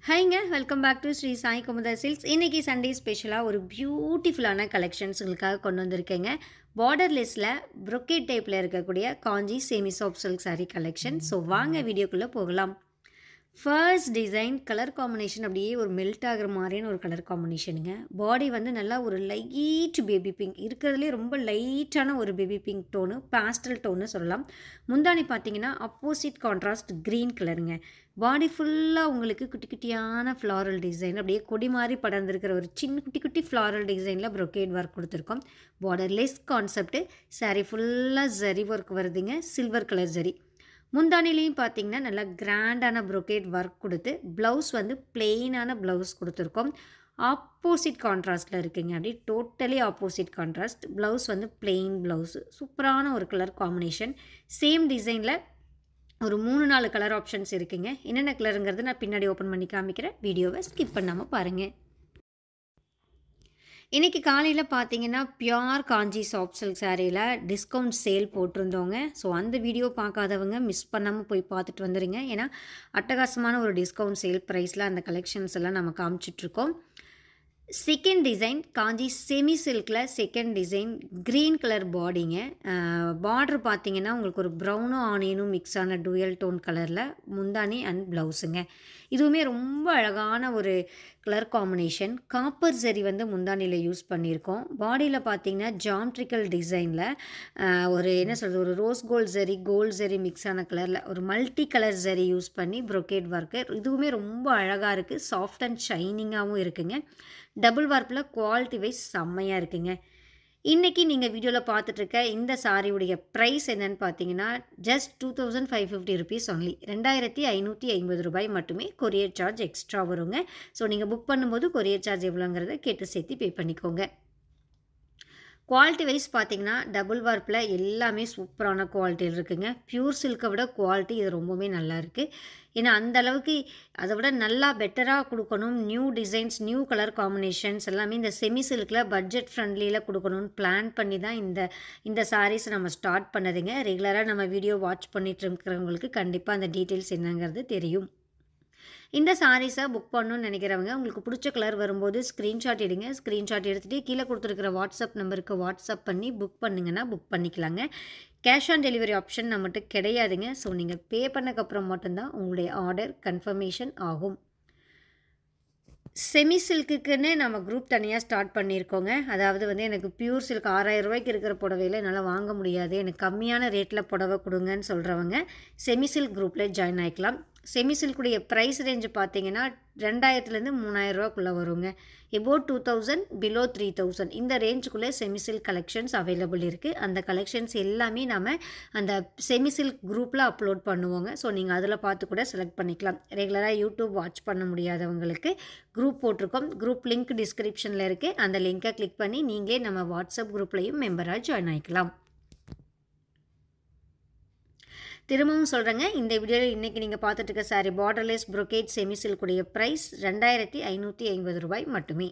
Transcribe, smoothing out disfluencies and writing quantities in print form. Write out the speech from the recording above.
ஹைங்க welcome back to Sri Sai Kumudha Silks. இன்றைக்கி Sunday ஸ்பெஷலாக ஒரு பியூட்டிஃபுல்லான கலெக்ஷன்ஸ் உங்களுக்காக கொண்டு வந்திருக்கேங்க. பார்டர்லெஸில் ப்ரொக்கேட் டைப்பில் இருக்கக்கூடிய Kanchi semi soft silk sari collection. So வாங்க வீடியோக்குள்ளே போகலாம். ஃபர்ஸ்ட் டிசைன் கலர் காம்பினேஷன் அப்படியே ஒரு மெல்ட் ஆகிற மாதிரியான ஒரு கலர் காம்பினேஷனுங்க. பாடி வந்து நல்லா ஒரு லைட் பேபி பிங்க், இருக்கிறதுலே ரொம்ப லைட்டான ஒரு பேபி பிங்க் டோனு, பேஸ்டல் டோன்னு சொல்லலாம். முந்தானி பார்த்தீங்கன்னா அப்போசிட் கான்ட்ராஸ்ட் க்ரீன் கலருங்க. பாடி ஃபுல்லாக உங்களுக்கு குட்டி குட்டியான ஃப்ளாரல் டிசைன், அப்படியே கொடி மாதிரி படர்ந்துருக்கிற ஒரு சின்ன குட்டி குட்டி ஃப்ளாரல் டிசைனில் ப்ரொக்கேட் ஒர்க் கொடுத்துருக்கோம். Borderless concept. சாரீ ஃபுல்லாக ஜரி ஒர்க் வருதுங்க, சில்வர் கலர் ஜரி. முந்தானிலையும் பார்த்தீங்கன்னா நல்லா கிராண்டான ப்ரொக்கேட் ஒர்க் கொடுத்து ப்ளவுஸ் வந்து பிளெயினான ப்ளவுஸ் கொடுத்துருக்கோம். ஆப்போசிட் கான்ட்ராஸ்டில் இருக்குங்க, அப்படி டோட்டலி ஆப்போசிட் கான்ட்ராஸ்ட். ப்ளவுஸ் வந்து பிளெயின் ப்ளவுஸு, சூப்பரான ஒரு கலர் காம்பினேஷன். சேம் டிசைனில் ஒரு 3-4 கலர் ஆப்ஷன்ஸ் இருக்குங்க. என்னென்ன கலருங்கிறது நான் பின்னாடி ஓப்பன் பண்ணி காமிக்கிறேன், வீடியோவை ஸ்கிப் பண்ணாமல் பாருங்கள். இன்றைக்கி காலையில் பார்த்தீங்கன்னா பியூர் காஞ்சி சாஃப்ட் சில்க் சாரியில் டிஸ்கவுண்ட் சேல் போட்டிருந்தோங்க. ஸோ அந்த வீடியோ பார்க்காதவங்க மிஸ் பண்ணாமல் போய் பார்த்துட்டு வந்துடுங்க. ஏன்னா அட்டகாசமான ஒரு டிஸ்கவுண்ட் சேல் ப்ரைஸில் அந்த கலெக்ஷன்ஸ் எல்லாம் நம்ம காமிச்சிட்ருக்கோம். செகண்ட் டிசைன் காஞ்சி செமி சில்கில் செகண்ட் டிசைன் க்ரீன் கலர் பாடிங்க. பார்டர் பார்த்தீங்கன்னா உங்களுக்கு ஒரு ப்ரௌனும் ஆனியனும் மிக்ஸ் ஆன டூயல் டோன் கலரில் முந்தானி அண்ட் ப்ளவுஸுங்க. இதுவுமே ரொம்ப அழகான ஒரு கலர் காம்பினேஷன். காப்பர் ஜரி வந்து முந்தானியில் யூஸ் பண்ணியிருக்கோம். பாடியில் பார்த்தீங்கன்னா ஜாமெட்ரிக்கல் டிசைனில் ஒரு என்ன சொல்கிறது, ஒரு ரோஸ் கோல்ட் ஜரி மிக்ஸ் ஆன கலரில் ஒரு மல்டி கலர் ஜரி யூஸ் பண்ணி ப்ரொக்கேட் ஒர்க்கு. இதுவுமே ரொம்ப அழகாக இருக்குது, சாஃப்ட் அண்ட் ஷைனிங்காகவும் இருக்குங்க. டபுள் வார்ப்பில் குவாலிட்டி வைஸ் செம்மையாக இருக்குங்க. இன்றைக்கி நீங்கள் வீடியோவில் பார்த்துட்ருக்க இந்த சாரியுடைய ப்ரைஸ் என்னென்னு பார்த்தீங்கன்னா ஜஸ்ட் 2550 ருபீஸ் ஒன்லி. 2550 ரூபாய் மட்டுமே. கொரியர் சார்ஜ் எக்ஸ்ட்ரா வருங்க. ஸோ நீங்கள் புக் பண்ணும்போது கொரியர் சார்ஜ் எவ்வளோங்கிறத கேட்டு சேர்த்து பே பண்ணிக்கோங்க. குவாலிட்டி வைஸ் பார்த்தீங்கன்னா டபுள் வார்ப்பில் எல்லாமே சூப்பரான குவாலிட்டியில் இருக்குங்க. பியூர் சில்கை விட குவாலிட்டி இது ரொம்பவுமே நல்லா இருக்குது. ஏன்னா அந்த அளவுக்கு அதை விட நல்லா பெட்டராக கொடுக்கணும், new designs new colour combinations எல்லாமே இந்த செமி சில்கில் பட்ஜெட் ஃப்ரெண்ட்லியில் கொடுக்கணும்னு பிளான் பண்ணி தான் இந்த சாரீஸ் நம்ம ஸ்டார்ட் பண்ணதுங்க. ரெகுலராக நம்ம வீடியோ வாட்ச் பண்ணிட்டு இருக்கிறவங்களுக்கு கண்டிப்பாக அந்த டீட்டெயில்ஸ் என்னங்கிறது தெரியும். இந்த சாரீஸை புக் பண்ணணும்னு நினைக்கிறவங்க உங்களுக்கு பிடிச்ச கலர் வரும்போது ஸ்க்ரீன்ஷாட் எடுங்க. ஸ்க்ரீன்ஷாட் எடுத்துகிட்டு கீழே கொடுத்துருக்கிற வாட்ஸ்அப் நம்பருக்கு வாட்ஸ்அப் பண்ணி புக் பண்ணிங்கன்னா புக் பண்ணிக்கலாங்க. கேஷ் ஆன் டெலிவரி ஆப்ஷன் நம்மகிட்ட கிடையாதுங்க. ஸோ நீங்கள் பே பண்ணக்கப்புறம் மட்டும்தான் உங்களுடைய ஆர்டர் கன்ஃபர்மேஷன் ஆகும். செமி சில்க்குன்னு நம்ம குரூப் தனியாக ஸ்டார்ட் பண்ணியிருக்கோங்க. அதாவது வந்து எனக்கு பியூர் சில்க் 6000 ரூபாய்க்கு இருக்கிற புடவையில் என்னால் வாங்க முடியாது, எனக்கு கம்மியான ரேட்டில் புடவை கொடுங்கன்னு சொல்கிறவங்க செமி சில்க் குரூப்பில் ஜாயின் ஆகிக்கலாம். செமி சில்குடைய ப்ரைஸ் ரேஞ்சு பார்த்தீங்கன்னா 2000லேருந்து 3000 ரூபாக்குள்ளே வருங்க. எபோவ் 2000 பிலோ 3000 இந்த ரேஞ்சுக்குள்ளே செமி சில்க் கலெக்ஷன்ஸ் அவைலபிள் இருக்குது. அந்த கலெக்ஷன்ஸ் எல்லாமே நம்ம அந்த செமி சில்க் குரூப்பில் அப்லோட் பண்ணுவோங்க. ஸோ நீங்கள் அதில் பார்த்து கூட செலக்ட் பண்ணிக்கலாம். ரெகுலராக யூடியூப் வாட்ச் பண்ண முடியாதவங்களுக்கு குரூப் போட்டிருக்கோம். குரூப் லிங்க் டிஸ்கிரிப்ஷனில் இருக்குது. அந்த லிங்க்கை கிளிக் பண்ணி நீங்களே நம்ம வாட்ஸ்அப் குரூப்லேயும் மெம்பராக ஜாயின் ஆகிக்கலாம். திரும்பவும் சொல்கிறேங்க, இந்த வீடியோவில் இன்றைக்கி நீங்கள் பார்த்துட்டு இருக்க சாரி பார்டர்லெஸ் ப்ரொக்கேட் செமி சில்குடைய ப்ரைஸ் 2550 ரூபாய் மட்டுமே.